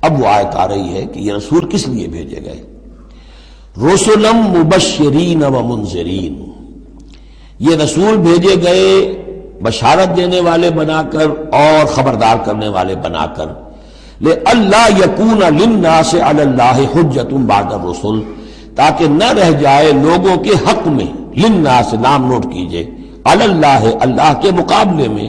اب وہ آیت آ رہی ہے کہ یہ رسول کس لیے بھیجے گئے؟ رسلم مبشرین و منذرین، یہ رسول بھیجے گئے بشارت دینے والے بنا کر اور خبردار کرنے والے بنا کر، لئلا یکون للناس علی اللہ حجۃ بعد الرسل، تاکہ نہ رہ جائے لوگوں کے حق میں، للناس نام نوٹ کیجئے، علی اللہ اللہ کے مقابلے میں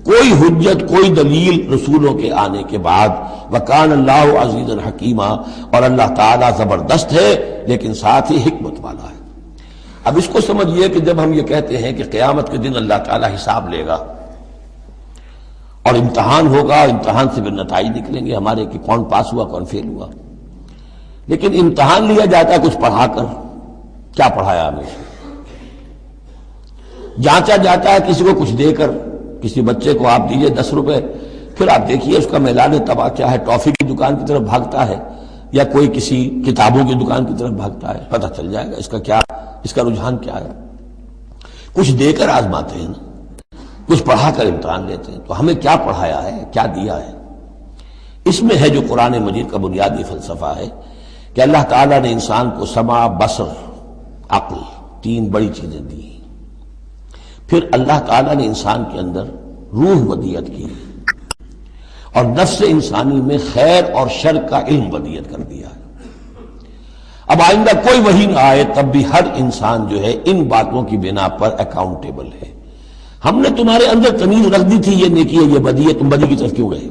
کوئی حجت کوئی دلیل رسولوں کے آنے کے بعد، وکان اللہ عزیزا حکیما، اور اللہ تعالیٰ زبردست ہے لیکن ساتھ ہی حکمت والا ہے۔ اب اس کو سمجھیے کہ جب ہم یہ کہتے ہیں کہ قیامت کے دن اللہ تعالیٰ حساب لے گا اور امتحان ہوگا، امتحان سے پھر نتائج نکلیں گے ہمارے کہ کون پاس ہوا کون فیل ہوا، لیکن امتحان لیا جاتا ہے کچھ پڑھا کر، کیا پڑھایا ہمیں؟ جانچا جاتا ہے کسی کو کچھ دے کر، کسی بچے کو آپ دیجئے 10 روپے، پھر آپ دیکھیے اس کا میلان تباہ کیا ہے، ٹافی کی دکان کی طرف بھاگتا ہے یا کوئی کسی کتابوں کی دکان کی طرف بھاگتا ہے، پتہ چل جائے گا اس کا کیا، اس کا رجحان کیا ہے۔ کچھ دے کر آزماتے ہیں نا، کچھ پڑھا کر امتحان لیتے ہیں، تو ہمیں کیا پڑھایا ہے، کیا دیا ہے؟ اس میں ہے جو قرآن مجید کا بنیادی فلسفہ ہے کہ اللہ تعالیٰ نے انسان کو سمع، بصر، عقل، 3 بڑی چیزیں دی، پھر اللہ تعالیٰ نے انسان کے اندر روح ودیت کی اور نفس انسانی میں خیر اور شر کا علم ودیت کر دیا ہے۔ اب آئندہ کوئی وحی نہ آئے تب بھی ہر انسان جو ہے ان باتوں کی بنا پر اکاؤنٹیبل ہے۔ ہم نے تمہارے اندر تمیز رکھ دی تھی، یہ نیکی ہے یہ بدی ہے، تم بدی کی طرف کیوں گئے؟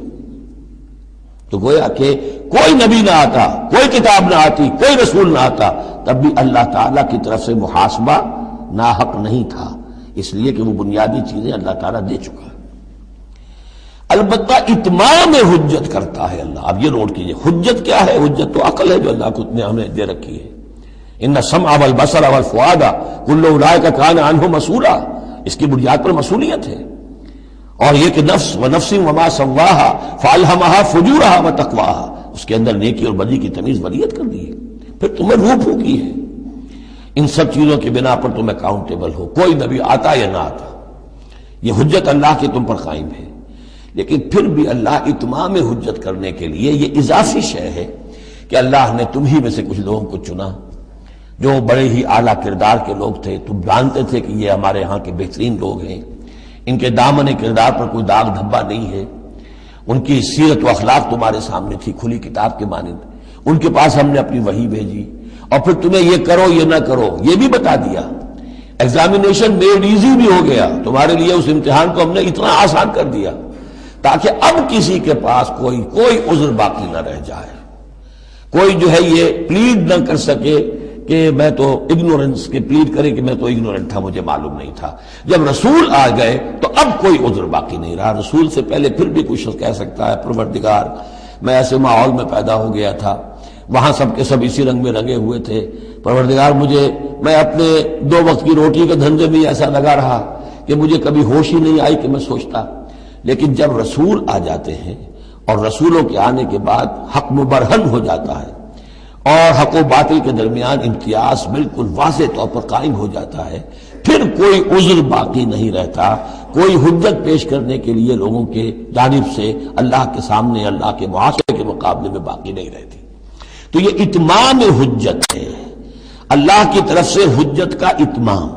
تو گویا کہ کوئی نبی نہ آتا، کوئی کتاب نہ آتی، کوئی رسول نہ آتا، تب بھی اللہ تعالیٰ کی طرف سے محاسبہ ناحق نہیں تھا، اس لیے کہ وہ بنیادی چیزیں اللہ تعالیٰ دے چکا ہے۔ البتہ اتمام حجت کرتا ہے اللہ۔ اب یہ نوٹ کیجئے، حجت کیا ہے؟ حجت تو عقل ہے جو اللہ کو نے ہمیں دے رکھی ہے۔ ان السمع والبصر والفؤاد کل اولئک کان عنہ مسئولا، اس کی بنیاد پر مسئولیت ہے۔ اور یہ کہ نفس ونفس وما سواها فالہمہا فجورہا وتقواہا، اس کے اندر نیکی اور بدی کی تمیز ودیت کر دی ہے، پھر تمہیں روح پھونکی ہے۔ ان سب چیزوں کے بنا پر تم اکاؤنٹیبل ہو، کوئی نبی آتا یا نہ آتا، یہ حجت اللہ کی تم پر قائم ہے۔ لیکن پھر بھی اللہ اتمام حجت کرنے کے لیے یہ اضافی شے ہے کہ اللہ نے تم ہی میں سے کچھ لوگوں کو چنا جو بڑے ہی اعلیٰ کردار کے لوگ تھے، تم جانتے تھے کہ یہ ہمارے ہاں کے بہترین لوگ ہیں، ان کے دامن کردار پر کوئی داغ دھبا نہیں ہے، ان کی سیرت و اخلاق تمہارے سامنے تھی کھلی کتاب کے مانند، ان کے پاس ہم نے اپنی وحی بھیجی، اور پھر تمہیں یہ کرو یہ نہ کرو یہ بھی بتا دیا۔ ایگزامینیشن میڈ ایزی بھی ہو گیا تمہارے لیے، اس امتحان کو ہم نے اتنا آسان کر دیا تاکہ اب کسی کے پاس کوئی عذر باقی نہ رہ جائے، کوئی جو ہے یہ پلیڈ نہ کر سکے کہ میں تو اگنورنس کے پلیڈ کرے کہ میں تو اگنورنٹ تھا، مجھے معلوم نہیں تھا۔ جب رسول آ گئے تو اب کوئی عذر باقی نہیں رہا۔ رسول سے پہلے پھر بھی کوئی شخص کہہ سکتا ہے پروردگار میں ایسے ماحول میں پیدا ہو گیا تھا، وہاں سب کے سب اسی رنگ میں رنگے ہوئے تھے، پروردگار میں اپنے 2 وقت کی روٹی کے دھندے میں ایسا لگا رہا کہ مجھے کبھی ہوش ہی نہیں آئی کہ میں سوچتا۔ لیکن جب رسول آ جاتے ہیں اور رسولوں کے آنے کے بعد حق مبرہن ہو جاتا ہے اور حق و باطل کے درمیان امتیاز بالکل واضح طور پر قائم ہو جاتا ہے، پھر کوئی عذر باقی نہیں رہتا، کوئی حجت پیش کرنے کے لیے لوگوں کے جانب سے اللہ کے سامنے اللہ کے محاسبے کے مقابلے میں باقی نہیں رہتی۔ تو یہ اتمام حجت ہے، اللہ کی طرف سے حجت کا اتمام۔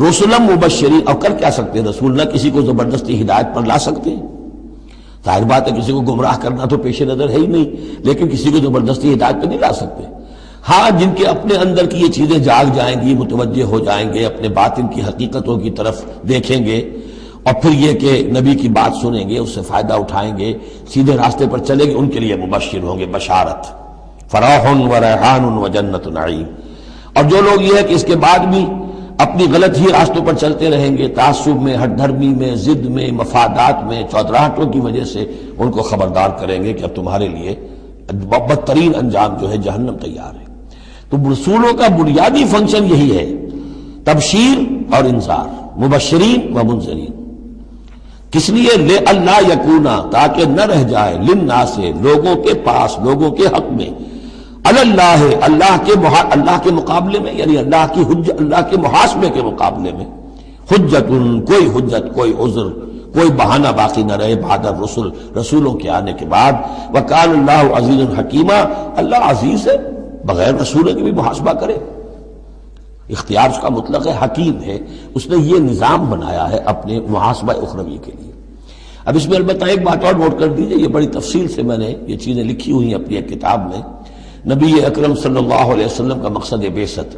رسولم مبشرین، اور کر کیا سکتے ہیں رسول؟ نہ کسی کو زبردستی ہدایت پر لا سکتے، ظاہر بات ہے کسی کو گمراہ کرنا تو پیش نظر ہے ہی نہیں، لیکن کسی کو زبردستی ہدایت پہ نہیں لا سکتے۔ ہاں جن کے اپنے اندر کی یہ چیزیں جاگ جائیں گی، متوجہ ہو جائیں گے، اپنے باطن کی حقیقتوں کی طرف دیکھیں گے، اور پھر یہ کہ نبی کی بات سنیں گے، اس سے فائدہ اٹھائیں گے، سیدھے راستے پر چلیں گے، ان کے لیے مبشر ہوں گے، بشارت، فراح و ریحان و جنت نعیم۔ اور جو لوگ یہ ہے کہ اس کے بعد بھی اپنی غلط ہی راستوں پر چلتے رہیں گے، تعصب میں، ہٹ دھرمی میں، ضد میں، مفادات میں، چودراہٹوں کی وجہ سے، ان کو خبردار کریں گے کہ اب تمہارے لیے بدترین انجام جو ہے جہنم تیار ہے۔ تو رسولوں کا بنیادی فنکشن یہی ہے، تبشیر اور انذار، مبشرین و منذرین۔ کس لیے؟ لے اللہ یکونا، تاکہ نہ رہ جائے، للناس، لوگوں کے پاس، لوگوں کے حق میں، اللہ اللہ کے مقابلے میں، یعنی اللہ کی حجت، اللہ کے محاسبے کے مقابلے میں، حجت، کوئی عذر، کوئی بہانہ باقی نہ رہے بعد الرسل، رسولوں کے آنے کے بعد۔ وکان اللہ عزیز حکیمہ، اللہ عزیز ہے، بغیر رسولوں کے بھی محاسبہ کرے، اختیار اس کا مطلق ہے، حکیم ہے، اس نے یہ نظام بنایا ہے اپنے محاسبہ اخروی کے لیے۔ اب اس میں البتہ ایک بات اور نوٹ کر دیجئے، یہ بڑی تفصیل سے میں نے یہ چیزیں لکھی ہوئی ہیں اپنی ایک کتاب میں، نبی اکرم صلی اللہ علیہ وسلم کا مقصد بعثت،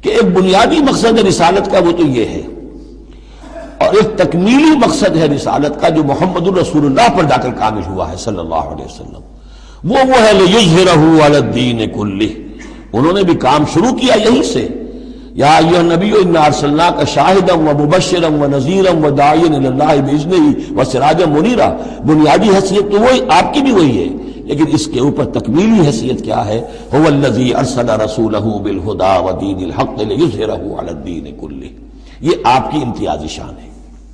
کہ ایک بنیادی مقصد رسالت کا وہ تو یہ ہے، اور ایک تکمیلی مقصد ہے رسالت کا جو محمد الرسول اللہ پر جا کر کامل ہوا ہے صلی اللہ علیہ وسلم، وہ ہے لِيُظْهِرَهُ عَلَى الدِّينِ كُلِّهِ۔ انہوں نے بھی کام شروع کیا یہیں سے، یا ایھا النبی انا ارسلناک شاہدا ومبشرا ونذیرا وداعیا الی اللہ باذنہ وسراجا منیرا۔ بنیادی حیثیت تو وہی آپ کی بھی وہی ہے، لیکن اس کے اوپر تکمیلی حیثیت کیا ہے؟ هو الذی ارسل رسولہ بالہدی ودین الحق لیظہرہ علی الدین کلہ۔ یہ آپ کی امتیازی شان ہے۔